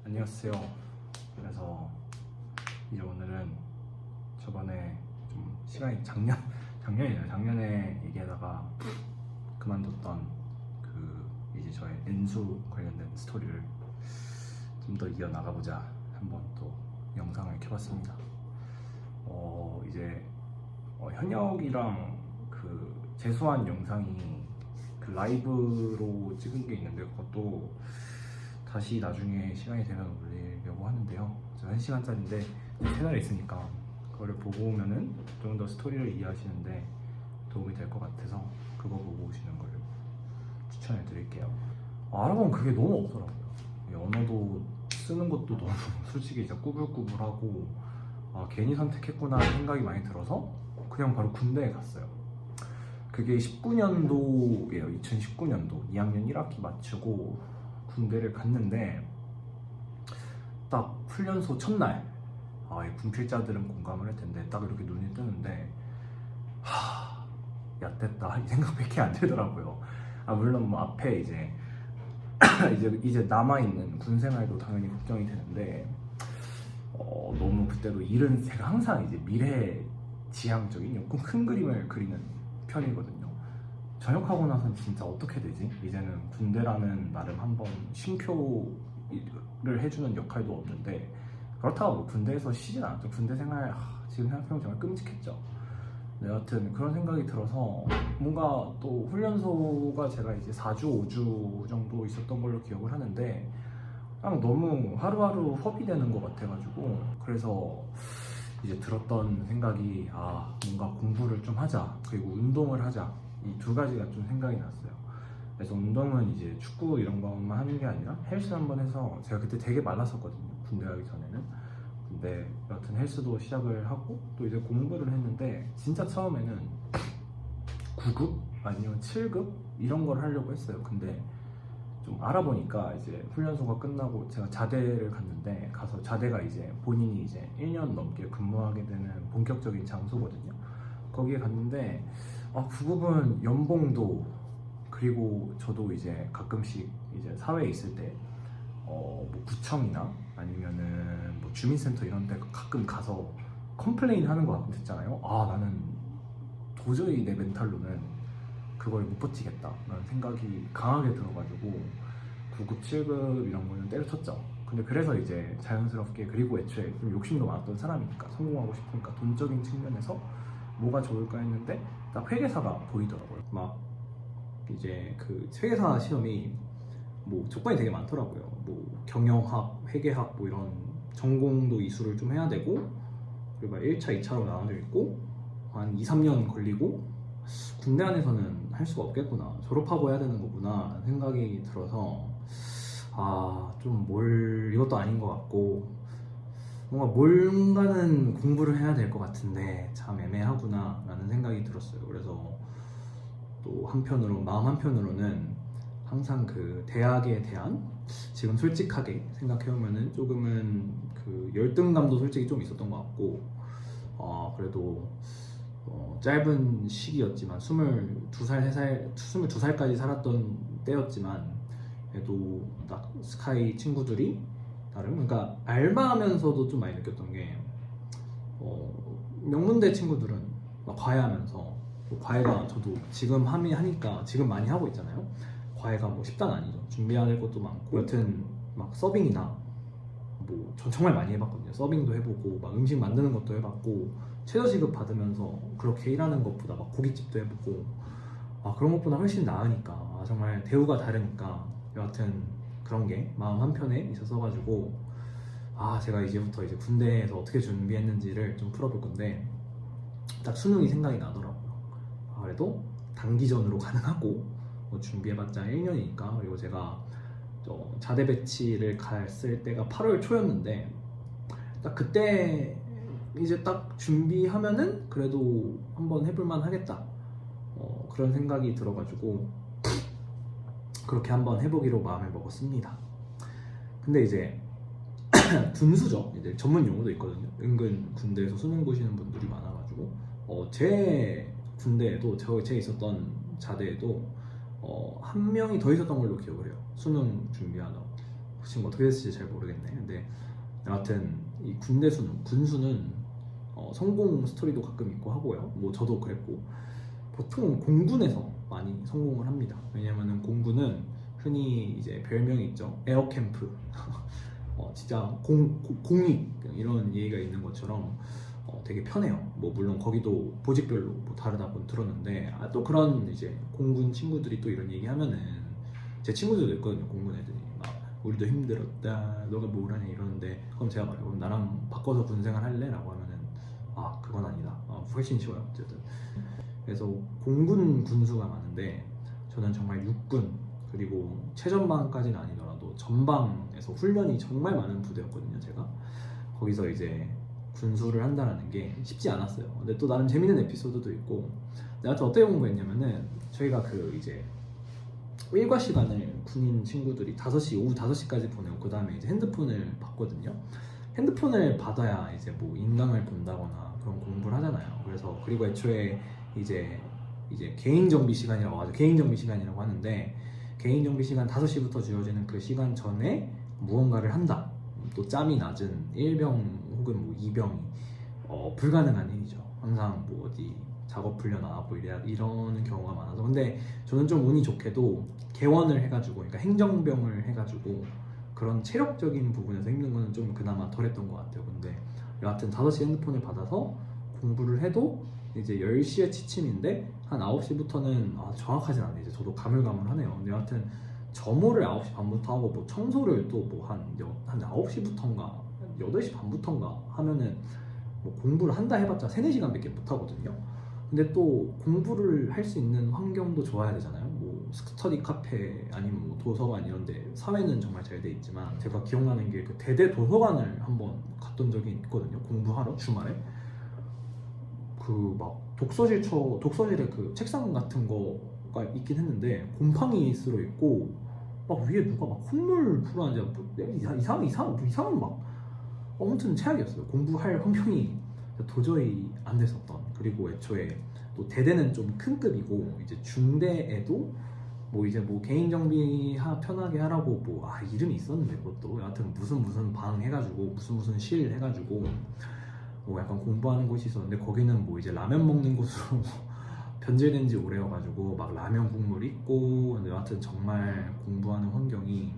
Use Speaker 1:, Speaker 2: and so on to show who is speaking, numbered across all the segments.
Speaker 1: 안녕하세요. 그래서 이제 오늘은 저번에 좀 시간이 작년에 얘기하다가 그만뒀던 그 이제 저의 N수 관련된 스토리를 좀 더 이어나가보자 한번 또 영상을 켜봤습니다. 이제 현역이랑 그 재수한 영상이 그 라이브로 찍은 게 있는데 그것도 다시 나중에 시간이 되면 올리려고 하는데요. 1시간짜리인데 채널에 있으니까 그거를 보고 오면은 좀 더 스토리를 이해하시는데 도움이 될 것 같아서 그거 보고 오시는 걸 추천해 드릴게요. 알아보면 그게 너무 없더라고요. 이 언어도 쓰는 것도 너무 솔직히 진짜 꾸불꾸불하고 괜히 선택했구나 생각이 많이 들어서 그냥 바로 군대에 갔어요. 그게 19년도예요. 2019년도 2학년 1학기 마치고 군대를 갔는데 딱 훈련소 첫날 이 군필자들은 공감을 할 텐데 딱 이렇게 눈이 뜨는데 야 됐다 이 생각밖에 안 들더라고요. 물론 뭐 앞에 이제 이제 남아있는 군 생활도 당연히 걱정이 되는데 너무 그때도 일은 제가 항상 이제 미래 지향적인 조금 큰 그림을 그리는 편이거든요. 전역하고 나서는 진짜 어떻게 되지? 이제는 군대라는 나름 한번 쉼표를 해주는 역할도 없는데 그렇다고 뭐 군대에서 쉬진 않았죠. 군대 생활 지금 생각해보면 정말 끔찍했죠. 네, 여하튼 그런 생각이 들어서 뭔가 또 훈련소가 제가 이제 4주, 5주 정도 있었던 걸로 기억을 하는데 그냥 너무 하루하루 허비되는 것 같아가지고 그래서 이제 들었던 생각이 뭔가 공부를 좀 하자 그리고 운동을 하자 이 두 가지가 좀 생각이 났어요. 그래서 운동은 이제 축구 이런 것만 하는 게 아니라 헬스 한번 해서 제가 그때 되게 말랐었거든요. 군대 가기 전에는. 근데 여하튼 헬스도 시작을 하고 또 이제 공부를 했는데 진짜 처음에는 9급 아니면 7급 이런 걸 하려고 했어요. 근데 좀 알아보니까 이제 훈련소가 끝나고 제가 자대를 갔는데 가서 자대가 이제 본인이 이제 1년 넘게 근무하게 되는 본격적인 장소거든요. 거기에 갔는데 9급은 연봉도 그리고 저도 이제 가끔씩 이제 사회에 있을 때 뭐 구청이나 아니면은 뭐 주민센터 이런 데 가끔 가서 컴플레인 하는 거 가끔 듣잖아요. 나는 도저히 내 멘탈로는 그걸 못 버티겠다 라는 생각이 강하게 들어가지고 9급, 7급 이런 거는 때려쳤죠. 근데 그래서 이제 자연스럽게 그리고 애초에 좀 욕심도 많았던 사람이니까 성공하고 싶으니까 돈적인 측면에서 뭐가 좋을까 했는데 딱 회계사가 보이더라고요. 막 이제 그 회계사 시험이 뭐 조건이 되게 많더라고요. 뭐 경영학, 회계학 뭐 이런 전공도 이수를 좀 해야 되고 그리고 막 1차, 2차로 나눠져 있고 한 2, 3년 걸리고 군대 안에서는 할 수가 없겠구나. 졸업하고 해야 되는 거구나 생각이 들어서 좀 이것도 아닌 것 같고 뭔가는 공부를 해야 될 것 같은데 참 애매하구나 라는 생각이 들었어요. 그래서 또 마음 한편으로는 항상 그 대학에 대한 지금 솔직하게 생각해보면은 조금은 그 열등감도 솔직히 좀 있었던 것 같고 그래도 짧은 시기였지만 22살까지 살았던 때였지만 그래도 딱 스카이 친구들이 나름 그러니까 알바하면서도 좀 많이 느꼈던 게 명문대 친구들은 막 과외하면서 과외가 저도 지금 하니까 지금 많이 하고 있잖아요. 과외가 뭐 쉽단 아니죠. 준비해야 될 것도 많고 여튼 막 서빙이나 뭐 전 정말 많이 해봤거든요. 서빙도 해보고 막 음식 만드는 것도 해봤고 최저시급 받으면서 그렇게 일하는 것보다 막 고깃집도 해보고 그런 것보다 훨씬 나으니까 정말 대우가 다르니까 여하튼 그런 게 마음 한편에 있었어가지고 제가 이제부터 이제 군대에서 어떻게 준비했는지를 좀 풀어볼 건데 딱 수능이 생각이 나더라고요. 그래도 단기전으로 가능하고 준비해봤자 1년이니까 그리고 제가 자대 배치를 갔을 때가 8월 초였는데 딱 그때 이제 딱 준비하면은 그래도 한번 해볼만 하겠다 그런 생각이 들어가지고 그렇게 한번 해보기로 마음을 먹었습니다. 근데 이제 군수죠. 이제 전문 용어도 있거든요. 은근 군대에서 수능 보시는 분들이 많아가지고 제 군대에도 제 있었던 자대에도 한 명이 더 있었던 걸로 기억을 해요. 수능 준비하다가 친구 어떻게 됐을지 잘 모르겠네. 근데 여하튼 이 군수는 성공 스토리도 가끔 있고 하고요. 뭐 저도 그랬고 보통 공군에서 많이 성공을 합니다. 왜냐면은 공군은 흔히 이제 별명이 있죠. 에어캠프. 진짜 공익 이런 얘기가 있는 것처럼 되게 편해요. 뭐 물론 거기도 보직별로 뭐 다르다고 들었는데 또 그런 이제 공군 친구들이 또 이런 얘기하면은 제 친구들도 있거든요. 공군 애들이 막 우리도 힘들었다 너가 뭘 하냐 이러는데 그럼 제가 말해요. 그럼 나랑 바꿔서 군생활 할래? 라고 하면은 그건 아니다. 훨씬 쉬워요. 어쨌든 그래서 공군 군수가 많은데 저는 정말 육군 그리고 최전방까지는 아니더라도 전방에서 훈련이 정말 많은 부대였거든요. 제가 거기서 이제 군수를 한다는 게 쉽지 않았어요. 근데 또 나름 재밌는 에피소드도 있고 내가 또 어떻게 공부했냐면은 저희가 그 이제 일과 시간을 군인 친구들이 5시 오후 5시까지 보내고 그 다음에 이제 핸드폰을 받거든요. 핸드폰을 받아야 이제 뭐 인강을 본다거나 그런 공부를 하잖아요. 그래서 그리고 애초에 이제 개인 정비 시간이라고 하죠. 개인 정비 시간이라고 하는데 개인 정비 시간 5시부터 주어지는 그 시간 전에 무언가를 한다. 또 짬이 낮은 1병 혹은 뭐 2병이 불가능한 일이죠. 항상 뭐 어디 작업 훈련 안 하고 이러는 경우가 많아서 근데 저는 좀 운이 좋게도 개원을 해가지고 그러니까 행정병을 해가지고 그런 체력적인 부분에서 힘든 거는 좀 그나마 덜했던 것 같아요. 근데 여하튼 5시 핸드폰을 받아서 공부를 해도 이제 10시에 취침인데 한 9시부터는 정확하진 않네. 이제 저도 가물가물하네요. 근데 여하튼 점호를 9시 반부터 하고 뭐 청소를 또 뭐 한 9시부터인가 8시 반부터인가 하면은 뭐 공부를 한다 해봤자 3, 4시간밖에 못 하거든요. 근데 또 공부를 할 수 있는 환경도 좋아야 되잖아요. 뭐 스터디 카페 아니면 뭐 도서관 이런데 사회는 정말 잘 돼 있지만 제가 기억나는 게 그 대대 도서관을 한번 갔던 적이 있거든요. 공부하러 주말에 그 막 독서실에 그 책상 같은 거가 있긴 했는데 곰팡이 쓸어 있고 막 위에 누가 막 콧물 풀어앉아 이상한 막 아무튼 최악이었어요. 공부할 환경이 도저히 안 됐었던. 그리고 애초에 또 대대는 좀 큰 급이고 이제 중대에도 뭐 이제 뭐 개인 정비 편하게 하라고 뭐 이름이 있었는데 그것도 여하튼 무슨 방 해가지고 무슨 실 해가지고 뭐 약간 공부하는 곳이 있었는데 거기는 뭐 이제 라면 먹는 곳으로 변질된 지 오래여가지고 막 라면 국물 있고 근데 여하튼 정말 공부하는 환경이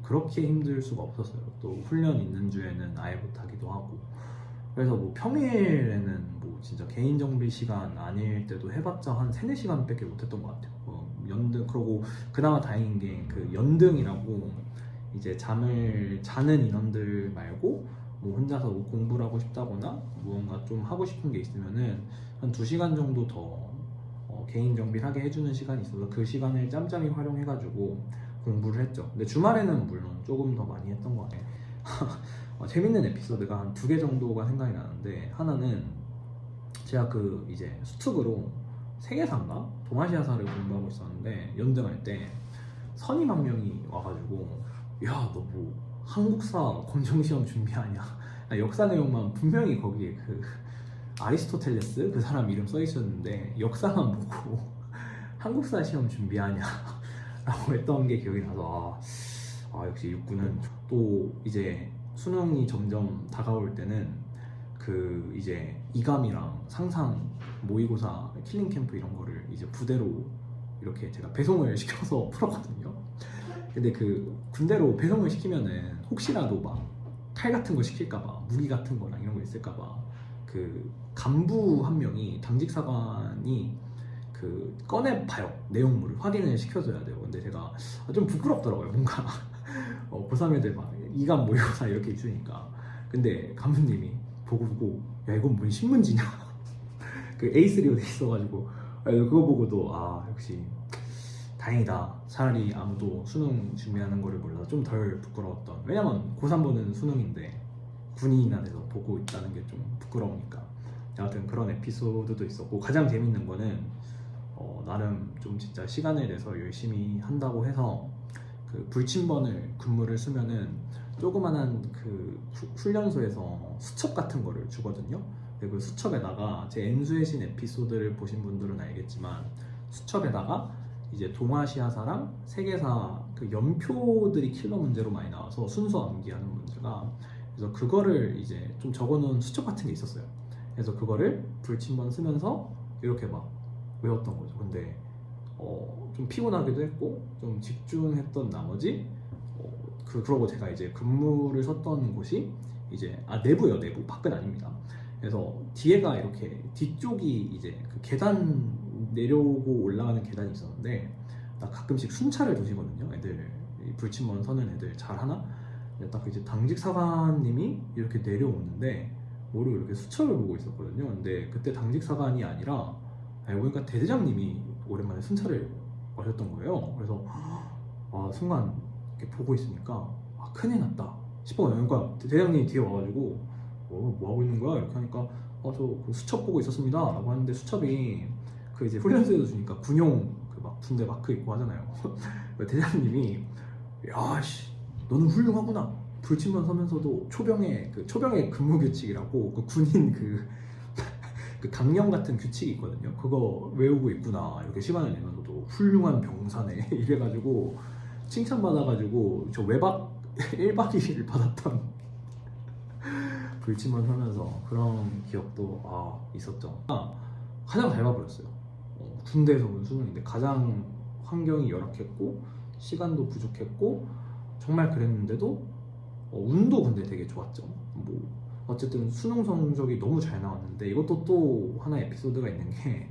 Speaker 1: 그렇게 힘들 수가 없었어요. 또 훈련 있는 주에는 아예 못하기도 하고 그래서 뭐 평일에는 뭐 진짜 개인 정비 시간 아닐 때도 해봤자 한 3, 4시간밖에 못했던 것 같아요. 연등 그러고 그나마 다행인 게 그 연등이라고 이제 잠을 자는 인원들 말고 뭐 혼자서 뭐 공부를 하고 싶다거나 무언가 좀 하고 싶은 게 있으면은 한 2시간 정도 더 개인 정비를 하게 해주는 시간이 있어서 그 시간을 짬짬이 활용해가지고 공부를 했죠. 근데 주말에는 물론 조금 더 많이 했던 것 같아요. 재밌는 에피소드가 한 2개 정도가 생각이 나는데 하나는 제가 그 이제 수특으로 세계사인가 동아시아사를 공부하고 있었는데 연등할 때 선임 한 명이 와가지고 야 너 뭐 한국사 검정시험 준비하냐 역사 내용만 분명히 거기에 그 아리스토텔레스 그 사람 이름 써 있었는데 역사만 보고 한국사 시험 준비하냐 라고 했던 게 기억이 나서 역시 육군은 또 이제 수능이 점점 다가올 때는 그 이제 이감이랑 상상 모의고사 킬링 캠프 이런 거를 이제 부대로 이렇게 제가 배송을 시켜서 풀었거든요. 근데 그 군대로 배송을 시키면은 혹시라도 막 칼 같은 거 시킬까봐 무기 같은 거랑 이런 거 있을까봐 그 간부 한 명이 당직사관이 그 꺼내봐요. 내용물을 확인을 시켜줘야 돼요. 근데 제가 좀 부끄럽더라고요. 뭔가 고3 애들 막 이감 모의고사 이렇게 있으니까. 근데 간부님이 보고 야 이건 뭔 신문지냐 그 A3로 돼 있어가지고 그거 보고도 역시 다행이다. 차라리 아무도 수능 준비하는 거를 몰라서 좀 덜 부끄러웠던. 왜냐면 고3 보는 수능인데 군인이나 돼서 보고 있다는 게 좀 부끄러우니까. 아무튼 그런 에피소드도 있었고 가장 재밌는 거는 나름 좀 진짜 시간을 내서 열심히 한다고 해서 그 불침번을 근무를 쓰면은 조그만한 그 훈련소에서 수첩 같은 거를 주거든요. 근데 그 수첩에다가 제 N수의 신 에피소드를 보신 분들은 알겠지만 수첩에다가
Speaker 2: 이제 동아시아사랑 세계사 그 연표들이 킬러 문제로 많이 나와서 순서 암기하는 문제가, 그래서 그거를 이제 좀 적어놓은 수첩 같은 게 있었어요. 그래서 그거를 불침번 쓰면서 이렇게 막 외웠던 거죠. 근데 좀 피곤하기도 했고 좀 집중했던 나머지 그러고 제가 이제 근무를 섰던 곳이 이제 내부요, 내부, 밖은 아닙니다. 그래서 뒤에가 이렇게 뒤쪽이 이제 그 계단 내려오고 올라가는 계단이 있었는데 나 가끔씩 순찰을 두시거든요. 애들 불침번 서는 애들 잘 하나? 딱 이제 당직 사관님이 이렇게 내려오는데 뭐를 이렇게 수첩을 보고 있었거든요. 근데 그때 당직 사관이 아니라 알고 보니까 대대장님이 오랜만에 순찰을 오셨던 거예요. 그래서 순간 이렇게 보고 있으니까 큰일 났다 싶어요. 그러니까 대대장님이 뒤에 와가지고 뭐 하고 있는 거야? 이렇게 하니까 저 그 수첩 보고 있었습니다 라고 하는데, 수첩이 그 이제 훈련소에서 주니까 군용 그 막 군대 마크 입고 하잖아요. 대장님이 야씨 너는 훌륭하구나, 불침번 서면서도 초병의 근무 규칙이라고 그 군인 그 강령 같은 규칙이 있거든요. 그거 외우고 있구나, 이렇게 시간을 내면서도 훌륭한 병사네 이래가지고 칭찬받아가지고 저 외박 1박 2일 받았던 불침번 서면서 그런 기억도 있었죠. 가장 잘 봐버렸어요. 군대에서 본 수능인데 가장 환경이 열악했고 시간도 부족했고 정말 그랬는데도 운도 근데 되게 좋았죠. 뭐 어쨌든 수능 성적이 너무 잘 나왔는데, 이것도 또 하나의 에피소드가 있는 게,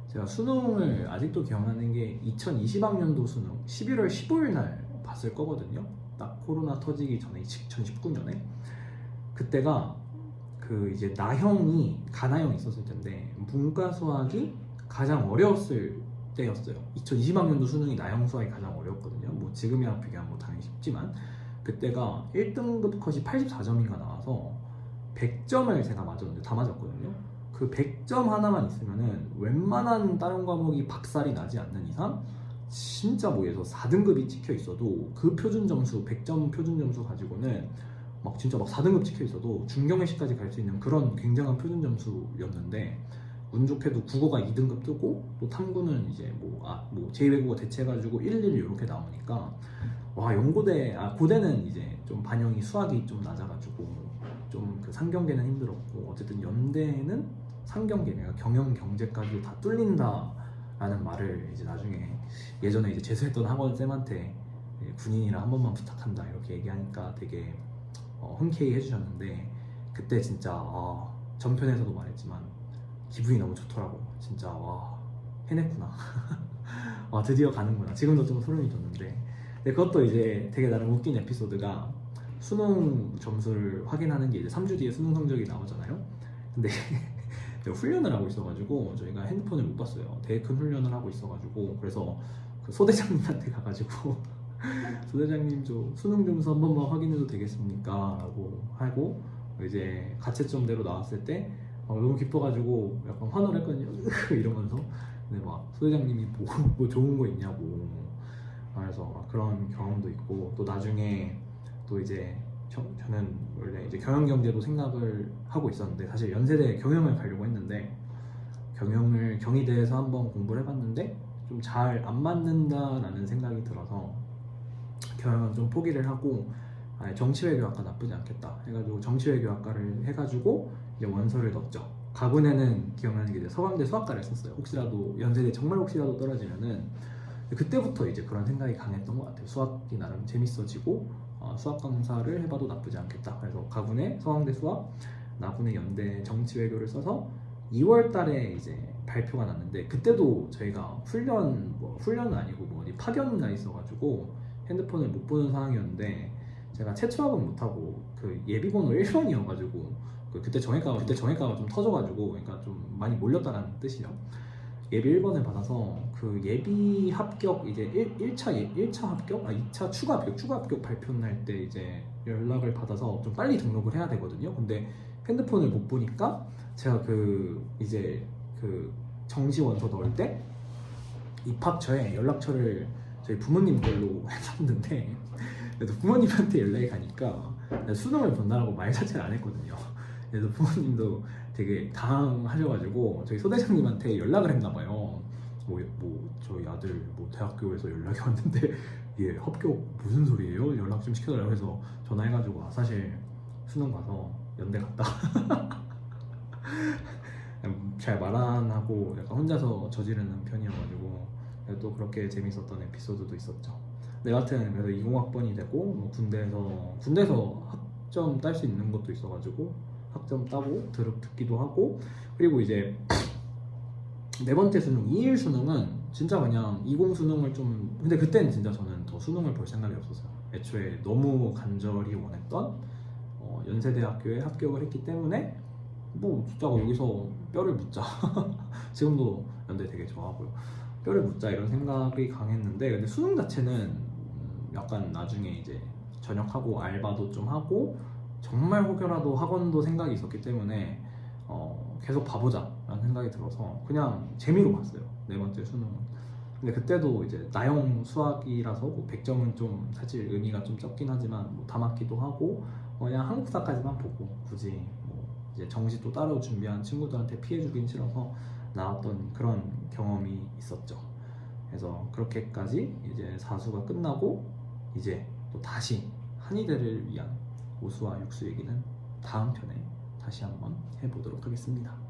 Speaker 2: 제가 수능을 아직도 기억나는 게 2020학년도 수능 11월 15일 날 봤을 거거든요. 딱 코로나 터지기 전에 2019년에. 그때가 그 이제 가나형이 있었을 텐데 문과 수학이 가장 어려웠을 때였어요. 2020학년도 수능이 나형 수학이 가장 어려웠거든요. 뭐 지금이랑 비교하면 뭐 당연히 쉽지만 그때가 1등급 컷이 84점인가 나와서 100점을 제가 맞았는데 다 맞았거든요. 그 100점 하나만 있으면은 웬만한 다른 과목이 박살이 나지 않는 이상 진짜 뭐에서 4등급이 찍혀 있어도 그 표준 점수 100점 표준 점수 가지고는 막 진짜 막 4등급 찍혀 있어도 중경외시까지 갈 수 있는 그런 굉장한 표준 점수였는데, 운 좋게도 국어가 2등급 뜨고 또 탐구는 이제 뭐 제2외국어 대체해가지고 1, 1 이렇게 나오니까 고대는 이제 좀 반영이 수학이 좀 낮아가지고 좀 그 상경계는 힘들었고, 어쨌든 연대는 상경계, 내가 경영 경제까지 다 뚫린다라는 말을 이제 나중에 예전에 이제 재수했던 학원 쌤한테 군인이라 한 번만 부탁한다 이렇게 얘기하니까 되게 흔쾌히 해주셨는데, 그때 진짜 전편에서도 말했지만 기분이 너무 좋더라고. 진짜 해냈구나. 드디어 가는구나. 지금도 좀 소름이 돋는데, 근데 그것도 이제 되게 나름 웃긴 에피소드가, 수능 점수를 확인하는 게 이제 3주 뒤에 수능 성적이 나오잖아요. 근데 훈련을 하고 있어가지고 저희가 핸드폰을 못 봤어요. 되게 큰 훈련을 하고 있어가지고, 그래서 그 소대장님한테 가가지고 소대장님 저 수능 점수 한 번만 확인해도 되겠습니까? 라고 하고 이제 가채점대로 나왔을 때 너무 기뻐가지고 약간 환호를 했거든요. 이러면서. 근데 막 소대장님이 뭐 좋은 거 있냐고. 그래서 그런 경험도 있고, 또 나중에 또 이제 저는 원래 이제 경영경제도 생각을 하고 있었는데, 사실 연세대 경영을 가려고 했는데 경희대에서 한번 공부를 해봤는데 좀 잘 안 맞는다라는 생각이 들어서 경영은 좀 포기를 하고 정치외교학과 나쁘지 않겠다 해가지고 정치외교학과를 해가지고 이제 원서를 넣었죠. 가군에는 기억나는 게 이제 서강대 수학과를 썼어요. 혹시라도 연세대 정말 혹시라도 떨어지면은. 그때부터 이제 그런 생각이 강했던 것 같아요. 수학이 나름 재밌어지고 수학 강사를 해봐도 나쁘지 않겠다. 그래서 가군에 서강대 수학, 나군에 연대 정치외교를 써서 2월 달에 이제 발표가 났는데, 그때도 저희가 훈련은 아니고 뭐 어디 파견 가 있어가지고 핸드폰을 못 보는 상황이었는데, 제가 채투학은 못하고 그 예비번호 1번이어가지고 그때 정액가가 좀 터져가지고, 그러니까 좀 많이 몰렸다라는 뜻이죠. 예비 1번을 받아서 그 예비 합격 이제 1차 합격? 2차 추가 합격 발표 날 때 이제 연락을 받아서 좀 빨리 등록을 해야 되거든요. 근데 핸드폰을 못 보니까 제가 이제 정시 원서 넣을 때 입학처에 연락처를 저희 부모님 걸로 해놨는데, 그래도 부모님한테 연락이 가니까 수능을 본다라고 말 자체를 안 했거든요. 그래서 부모님도 되게 당황하셔가지고 저희 소대장님한테 연락을 했나봐요. 뭐 저희 아들 뭐 대학교에서 연락이 왔는데 예 합격 무슨 소리예요? 연락 좀 시켜달라고 해서 전화해가지고 아, 사실 수능 봐서 연대 갔다 잘 말 안 하고 약간 혼자서 저지르는 편이어가지고 또 그렇게 재밌었던 에피소드도 있었죠. 네, 여하튼 그래서 20학번이 되고 뭐 군대에서 학점 딸 수 있는 것도 있어가지고 학점 따고 듣기도 하고 그리고 이제 네 번째 수능 2일 수능은 진짜 그냥 20 수능을 좀 근데 그때는 진짜 저는 더 수능을 볼 생각이 없었어요. 애초에 너무 간절히 원했던 연세대학교에 합격을 했기 때문에 뭐 진짜 여기서 뼈를 묻자 지금도 연대 되게 좋아하고요. 뼈를 묻자 이런 생각이 강했는데 근데 수능 자체는 약간 나중에 이제 전역하고 알바도 좀 하고 정말 혹여라도 학원도 생각이 있었기 때문에 계속 봐보자 라는 생각이 들어서 그냥 재미로 봤어요. 네 번째 수능은. 근데 그때도 이제 나형 수학이라서 뭐 100점은 좀 사실 의미가 좀 적긴 하지만 뭐 다 맞기도 하고 그냥 한국사까지만 보고 굳이 뭐 이제 정시 또 따로 준비한 친구들한테 피해 주긴 싫어서 나왔던 그런 경험이 있었죠. 그래서 그렇게까지 이제 사수가 끝나고 이제 또 다시 한의대를 위한 오수와 육수 얘기는 다음 편에 다시 한번 해보도록 하겠습니다.